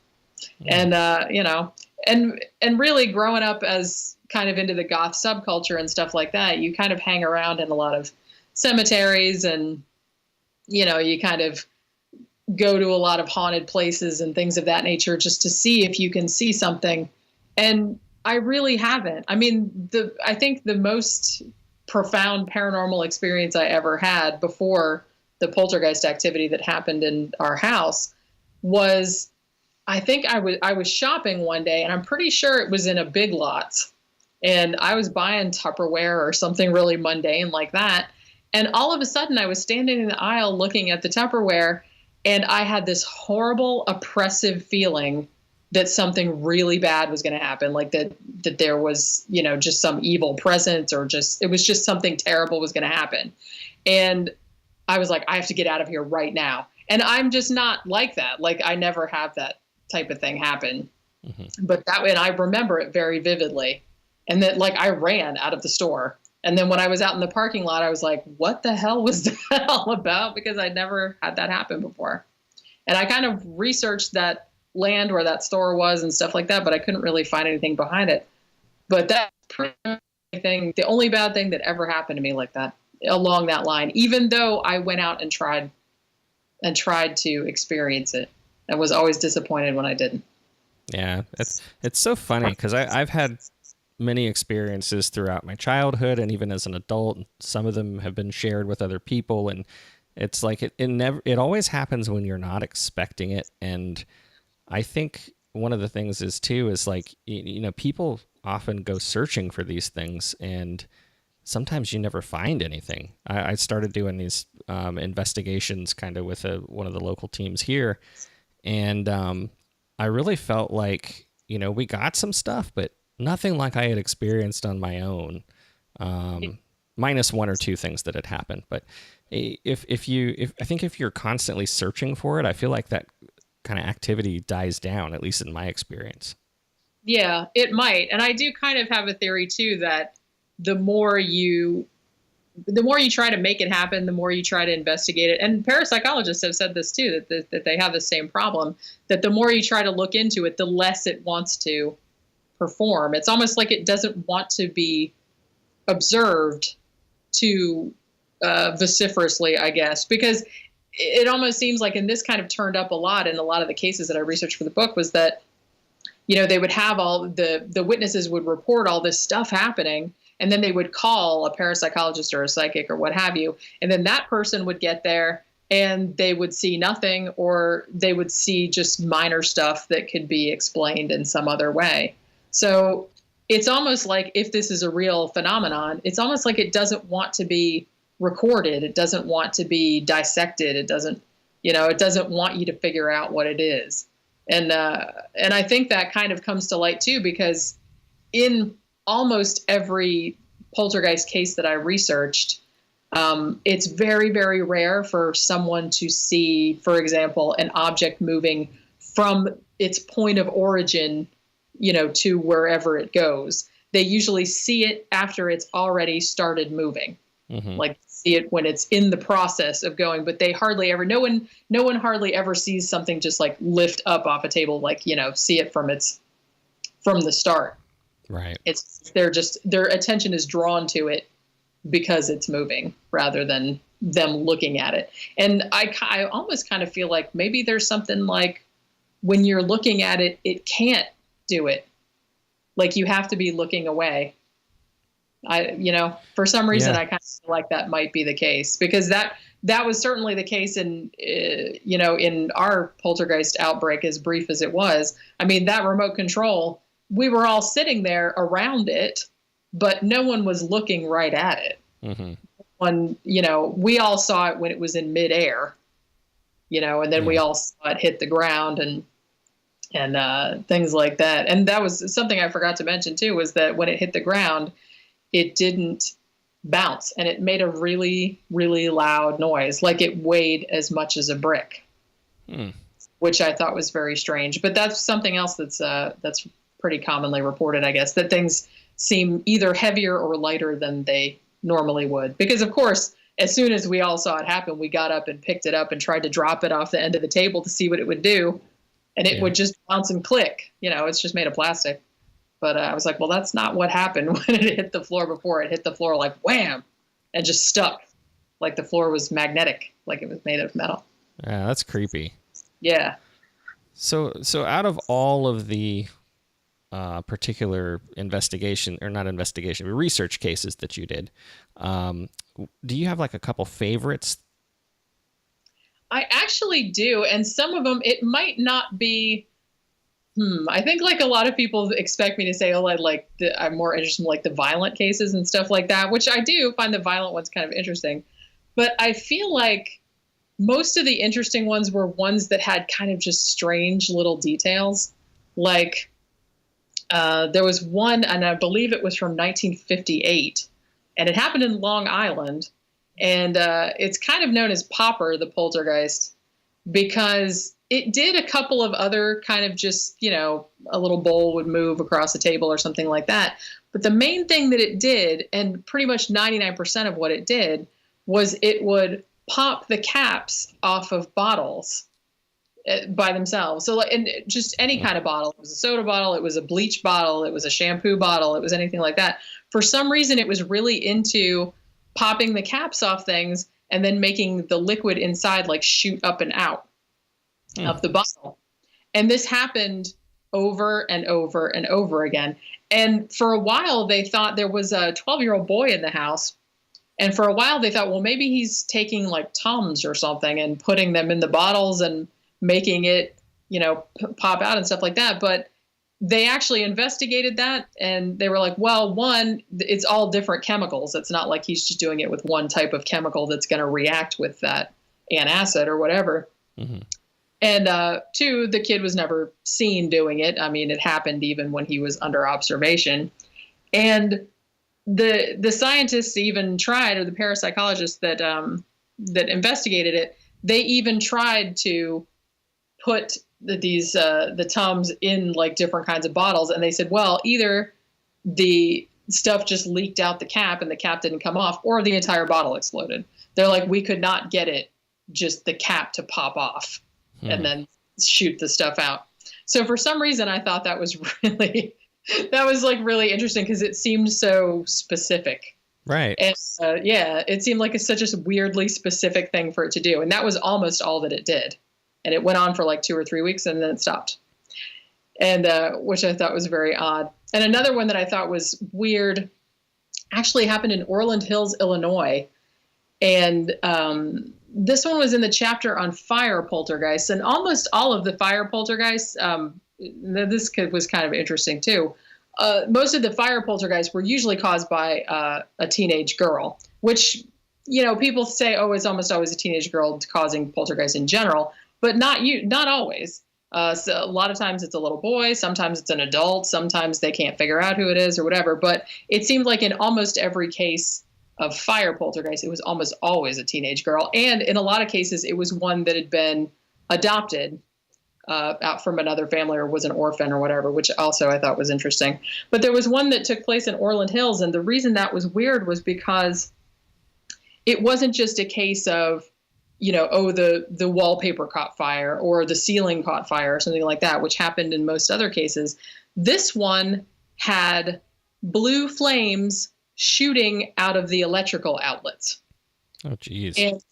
And, you know, and really growing up as kind of into the goth subculture and stuff like that, you kind of hang around in a lot of cemeteries and, you know, you kind of go to a lot of haunted places and things of that nature just to see if you can see something. And I really haven't. I mean, I think the most profound paranormal experience I ever had before the poltergeist activity that happened in our house was, I think I was shopping one day and I'm pretty sure it was in a Big Lots and I was buying Tupperware or something really mundane like that. And all of a sudden I was standing in the aisle looking at the Tupperware and I had this horrible oppressive feeling that something really bad was going to happen. Like that there was, you know, just some evil presence or it was just something terrible was going to happen. And I was like, I have to get out of here right now. And I'm just not like that. Like I never have that type of thing happen. Mm-hmm. But that way, and I remember it very vividly. And then like I ran out of the store. And then when I was out in the parking lot, I was like, what the hell was that all about? Because I'd never had that happen before. And I kind of researched that land where that store was and stuff like that, but I couldn't really find anything behind it. But that's the only bad thing that ever happened to me like that, along that line, even though I went out and tried to experience it. I was always disappointed when I didn't. Yeah, it's so funny because I've had many experiences throughout my childhood and even as an adult. Some of them have been shared with other people, and it's like it always happens when you're not expecting it. And I think one of the things is like, you know, people often go searching for these things and sometimes you never find anything. I started doing these investigations kind of with one of the local teams here. And I really felt like, you know, we got some stuff, but nothing like I had experienced on my own, minus one or two things that had happened. But I think if you're constantly searching for it, I feel like that kind of activity dies down, at least in my experience. Yeah, it might. And I do kind of have a theory too, that the more you try to make it happen, the more you try to investigate it. And parapsychologists have said this too, that they have the same problem, that the more you try to look into it, the less it wants to perform. It's almost like it doesn't want to be observed too vociferously, I guess, because it almost seems like, and this kind of turned up a lot in a lot of the cases that I researched for the book, was that, they would have all the witnesses would report all this stuff happening, and then they would call a parapsychologist or a psychic or what have you. And then that person would get there and they would see nothing, or they would see just minor stuff that could be explained in some other way. So it's almost like, if this is a real phenomenon, it's almost like it doesn't want to be recorded. It doesn't want to be dissected. It doesn't want you to figure out what it is. And I think that kind of comes to light too, because in almost every poltergeist case that I researched, it's very, very rare for someone to see, for example, an object moving from its point of origin, to wherever it goes. They usually see it after it's already started moving, like see it when it's in the process of going, but they hardly ever, no one hardly ever sees something just like lift up off a table, like, see it from the start. Right. Their attention is drawn to it because it's moving rather than them looking at it. And I almost kind of feel like maybe there's something like, when you're looking at it, it can't do it. Like, you have to be looking away. For some reason, I kind of feel like that might be the case, because that was certainly the case in our poltergeist outbreak, as brief as it was. I mean, that remote control, we were all sitting there around it, but no one was looking right at it. We all saw it when it was in midair, and then we all saw it hit the ground and things like that. And that was something I forgot to mention too, was that when it hit the ground, it didn't bounce, and it made a really, really loud noise, like it weighed as much as a brick, which I thought was very strange. But that's something else that's pretty commonly reported, I guess, that things seem either heavier or lighter than they normally would. Because, of course, as soon as we all saw it happen, we got up and picked it up and tried to drop it off the end of the table to see what it would do. And it would just bounce and click. It's just made of plastic. But I was like, well, that's not what happened when it hit the floor before. It hit the floor like wham, and just stuck. Like the floor was magnetic, like it was made of metal. Yeah, that's creepy. Yeah. So out of all of the particular research cases that you did, do you have like a couple favorites? I actually do. And some of them, it might not be, I think like a lot of people expect me to say, I'm more interested in like the violent cases and stuff like that, which I do find the violent ones kind of interesting. But I feel like most of the interesting ones were ones that had kind of just strange little details. Like there was one, and I believe it was from 1958, and it happened in Long Island. And it's kind of known as Popper, the poltergeist, because it did a couple of other kind of just, a little bowl would move across a table or something like that. But the main thing that it did, and pretty much 99% of what it did, was it would pop the caps off of bottles by themselves. So, and just any kind of bottle. It was a soda bottle, it was a bleach bottle, it was a shampoo bottle, it was anything like that. For some reason, it was really into popping the caps off things and then making the liquid inside like shoot up and out of the bottle. And this happened over and over and over again. And for a while, they thought there was a 12-year-old boy in the house. And for a while, they thought, well, maybe he's taking like Tums or something and putting them in the bottles and making it, pop out and stuff like that. But they actually investigated that, and they were like, well, one, it's all different chemicals. It's not like he's just doing it with one type of chemical that's going to react with that antacid or whatever. And two, the kid was never seen doing it. I mean, it happened even when he was under observation. And the scientists even tried, or the parapsychologists that investigated it, they even tried to put the Tums in like different kinds of bottles. And they said, well, either the stuff just leaked out the cap and the cap didn't come off, or the entire bottle exploded. They're like, we could not get it, just the cap to pop off and then shoot the stuff out. So for some reason, I thought that was really interesting, because it seemed so specific, Right. And it seemed like it's such a weirdly specific thing for it to do. And that was almost all that it did. And it went on for like 2 or 3 weeks and then it stopped. And which I thought was very odd. And another one that I thought was weird actually happened in Orland Hills, Illinois. And this one was in the chapter on fire poltergeists. And almost all of the fire poltergeists, this was kind of interesting too. Most of the fire poltergeists were usually caused by a teenage girl, which, people say, oh, it's almost always a teenage girl causing poltergeists in general, but not always. So a lot of times it's a little boy, sometimes it's an adult, sometimes they can't figure out who it is or whatever. But it seemed like in almost every case of fire poltergeist, it was almost always a teenage girl. And in a lot of cases, it was one that had been adopted out from another family or was an orphan or whatever, which also I thought was interesting. But there was one that took place in Orland Hills. And the reason that was weird was because it wasn't just a case of, the wallpaper caught fire or the ceiling caught fire or something like that, which happened in most other cases. This one had blue flames shooting out of the electrical outlets. Oh, geez. And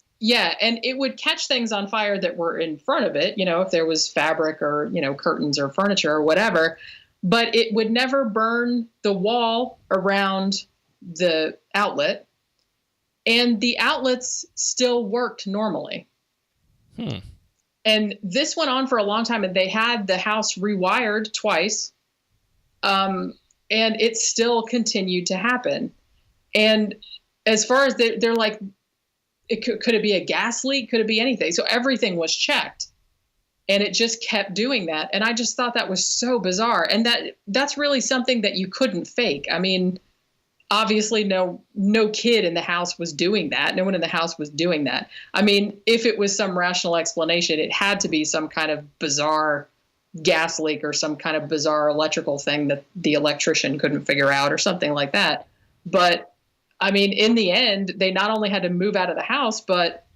it would catch things on fire that were in front of it, if there was fabric or, curtains or furniture or whatever, but it would never burn the wall around the outlet. And the outlets still worked normally. And this went on for a long time, and they had the house rewired twice. And it still continued to happen. And as far as they're like, could it be a gas leak? Could it be anything? So everything was checked, and it just kept doing that. And I just thought that was so bizarre. And that's really something that you couldn't fake. I mean, obviously no kid in the house was doing that. No one in the house was doing that. I mean, if it was some rational explanation, it had to be some kind of bizarre gas leak or some kind of bizarre electrical thing that the electrician couldn't figure out or something like that. But I mean, in the end, they not only had to move out of the house, but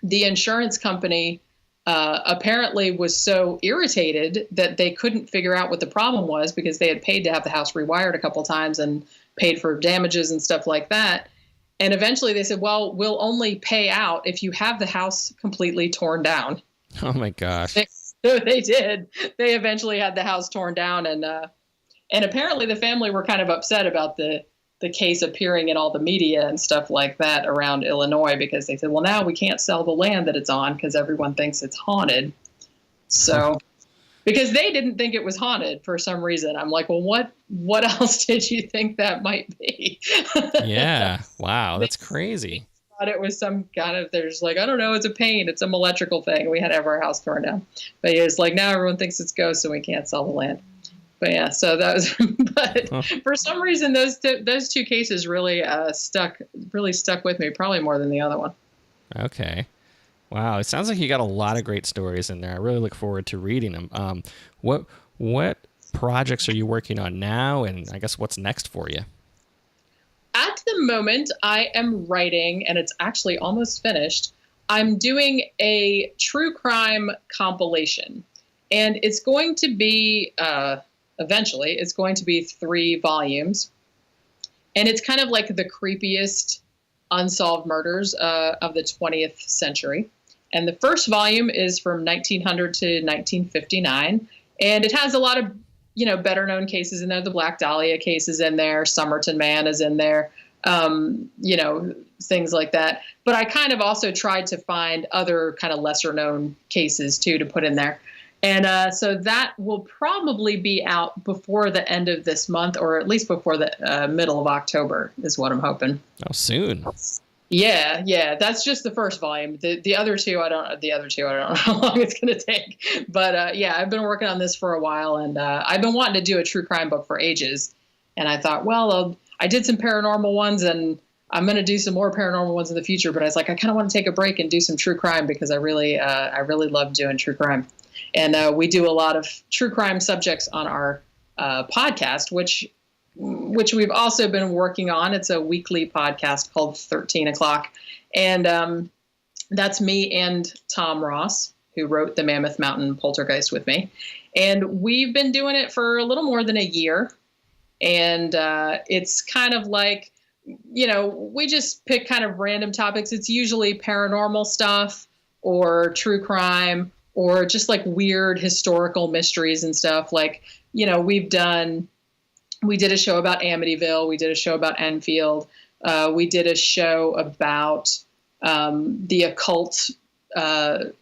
the insurance company apparently was so irritated that they couldn't figure out what the problem was, because they had paid to have the house rewired a couple times and paid for damages and stuff like that. And eventually they said, well, we'll only pay out if you have the house completely torn down. Oh my gosh. So they did. They eventually had the house torn down, and apparently the family were kind of upset about the case appearing in all the media and stuff like that around Illinois, because they said, well, now we can't sell the land that it's on because everyone thinks it's haunted. So, because they didn't think it was haunted for some reason. I'm like, well, what else did you think that might be? Yeah. Wow. That's crazy. Thought it was some kind of, there's like, I don't know, it's a pain, it's some electrical thing. We had to have our house torn down. But it's like, now everyone thinks it's ghosts, so we can't sell the land. But yeah, so that was, but for some reason, those two cases really stuck with me, probably more than the other one. Okay. Wow. It sounds like you got a lot of great stories in there. I really look forward to reading them. What projects are you working on now? And I guess what's next for you? At the moment, I am writing, and it's actually almost finished. I'm doing a true crime compilation, and it's going to be, eventually, it's going to be 3 volumes. And it's kind of like the creepiest unsolved murders of the 20th century. And the first volume is from 1900 to 1959. And it has a lot of, better known cases in there. The Black Dahlia case is in there. Somerton Man is in there. Things like that. But I kind of also tried to find other kind of lesser known cases too to put in there. And so that will probably be out before the end of this month, or at least before the middle of October is what I'm hoping. Oh, soon. Yeah. That's just the first volume. The other two, I don't know how long it's going to take. But I've been working on this for a while, and I've been wanting to do a true crime book for ages. And I thought, well, I did some paranormal ones, and I'm going to do some more paranormal ones in the future. But I was like, I kind of want to take a break and do some true crime, because I really love doing true crime. And we do a lot of true crime subjects on our podcast, which we've also been working on. It's a weekly podcast called 13 O'Clock. And that's me and Tom Ross, who wrote the Mammoth Mountain Poltergeist with me. And we've been doing it for a little more than a year. And it's kind of like, we just pick kind of random topics. It's usually paranormal stuff or true crime or just like weird historical mysteries and stuff. Like, we did a show about Amityville. We did a show about Enfield. We did a show about the occult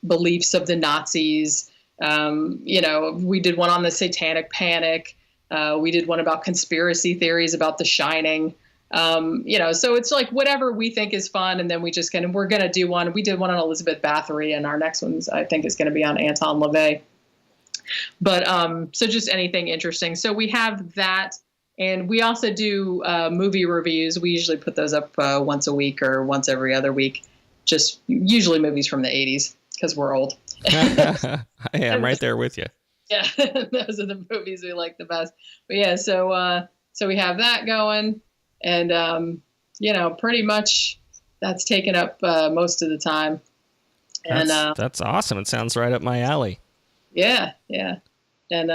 beliefs of the Nazis. We did one on the Satanic Panic. We did one about conspiracy theories about The Shining. So it's like whatever we think is fun. And then we're going to do one. We did one on Elizabeth Bathory, and our next one's, I think, is going to be on Anton LaVey. But so just anything interesting. So we have that. And we also do movie reviews. We usually put those up once a week or once every other week. Just usually movies from the 80s because we're old. Hey, I'm right there with you. Yeah, those are the movies we like the best. But yeah, so we have that going. And, pretty much that's taken up most of the time. And that's awesome. It sounds right up my alley. Yeah. And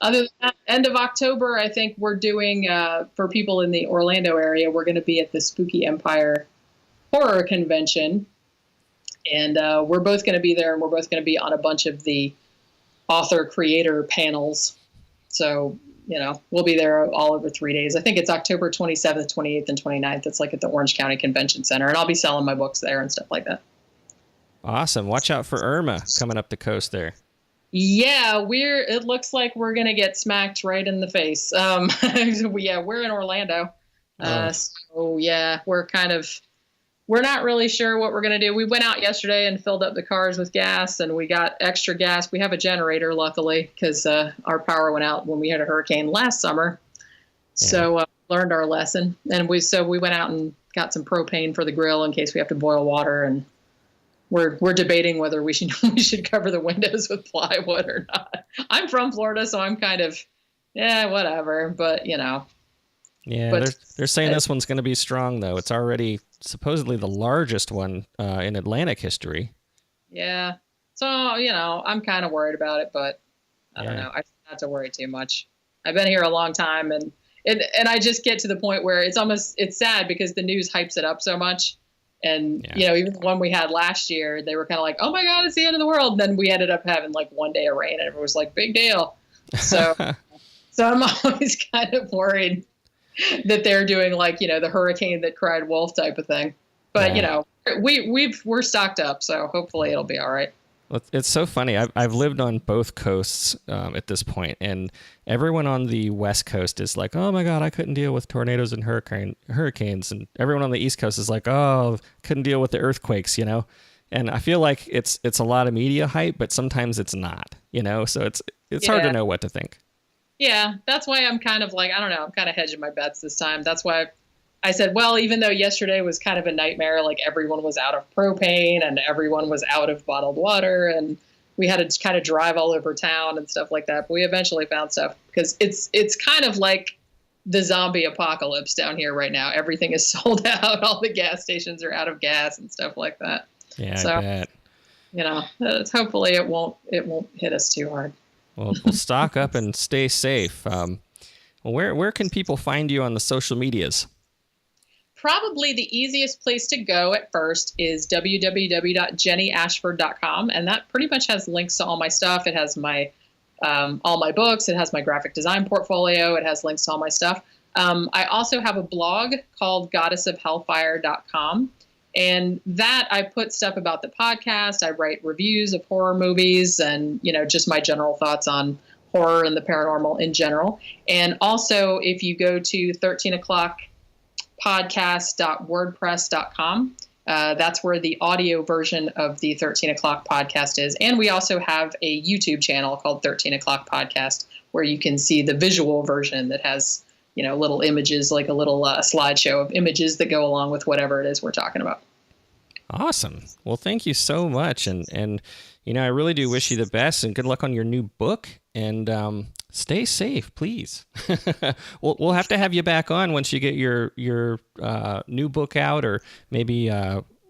other than that, end of October, I think we're doing, for people in the Orlando area, we're going to be at the Spooky Empire Horror Convention. And we're both going to be there, and we're both going to be on a bunch of the author-creator panels. So, we'll be there all over 3 days. I think it's October 27th, 28th, and 29th. It's like at the Orange County Convention Center. And I'll be selling my books there and stuff like that. Awesome. Watch out for Irma coming up the coast there. Yeah, it looks like we're going to get smacked right in the face. We're in Orlando. So yeah, we're not really sure what we're going to do. We went out yesterday and filled up the cars with gas, and we got extra gas. We have a generator, luckily, because our power went out when we had a hurricane last summer. Yeah. So learned our lesson. And we went out and got some propane for the grill in case we have to boil water, and we're debating whether we should cover the windows with plywood or not. I'm from Florida, so I'm kind of, whatever. But, Yeah, they're saying this one's going to be strong, though. It's already supposedly the largest one in Atlantic history. Yeah. So, I'm kind of worried about it, but I don't know. I try not to worry too much. I've been here a long time, and I just get to the point where it's sad because the news hypes it up so much. And, even the one we had last year, they were kind of like, oh, my God, it's the end of the world. And then we ended up having like one day of rain, and everyone was like, big deal. So I'm always kind of worried that they're doing like, the hurricane that cried wolf type of thing. But, we're stocked up. So hopefully it'll be all right. It's so funny. I've lived on both coasts at this point, and everyone on the West Coast is like, "Oh my God, I couldn't deal with tornadoes and hurricanes," and everyone on the East Coast is like, "Oh, couldn't deal with the earthquakes," And I feel like it's a lot of media hype, but sometimes it's not, So it's hard to know what to think. Yeah, that's why I'm kind of like, I don't know, I'm kind of hedging my bets this time. That's why I said, well, even though yesterday was kind of a nightmare, like everyone was out of propane and everyone was out of bottled water, and we had to kind of drive all over town and stuff like that. But we eventually found stuff because it's kind of like the zombie apocalypse down here right now. Everything is sold out. All the gas stations are out of gas and stuff like that. Yeah, so, I bet. Hopefully it won't hit us too hard. Well, we'll stock up and stay safe. Where can people find you on the social medias? Probably the easiest place to go at first is www.jennyashford.com, and that pretty much has links to all my stuff. It has my all my books. It has my graphic design portfolio. It has links to all my stuff. I also have a blog called goddessofhellfire.com, and that I put stuff about the podcast. I write reviews of horror movies and, just my general thoughts on horror and the paranormal in general. And also, if you go to 13o'clockpodcast.wordpress.com, that's where the audio version of the 13 O'Clock podcast is. And we also have a YouTube channel called 13 O'Clock Podcast, where you can see the visual version that has, little images, like a little slideshow of images that go along with whatever it is we're talking about. Awesome. Well, thank you so much. And I really do wish you the best, and good luck on your new book, and stay safe, please. We'll have to have you back on once you get your new book out, or maybe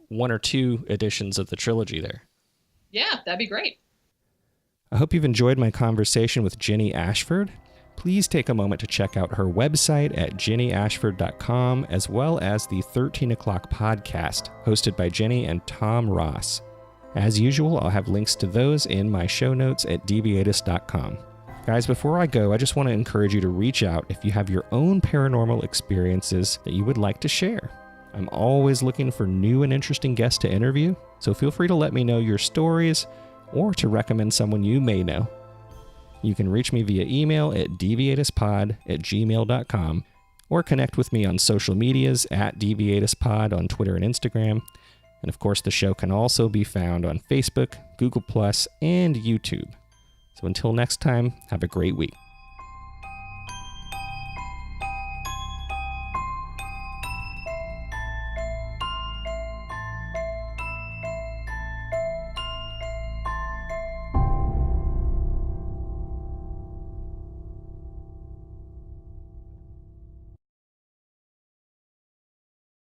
one or two editions of the trilogy there. Yeah, that'd be great. I hope you've enjoyed my conversation with Jenny Ashford. please take a moment to check out her website at jennyashford.com, as well as the 13 O'Clock podcast hosted by Jenny and Tom Ross. As usual, I'll have links to those in my show notes at deviatus.com. Guys, before I go, I just want to encourage you to reach out if you have your own paranormal experiences that you would like to share. I'm always looking for new and interesting guests to interview, so feel free to let me know your stories or to recommend someone you may know. You can reach me via email at deviatuspod@gmail.com or connect with me on social medias at deviatuspod on Twitter and Instagram. And of course, the show can also be found on Facebook, Google+, and YouTube. So until next time, have a great week.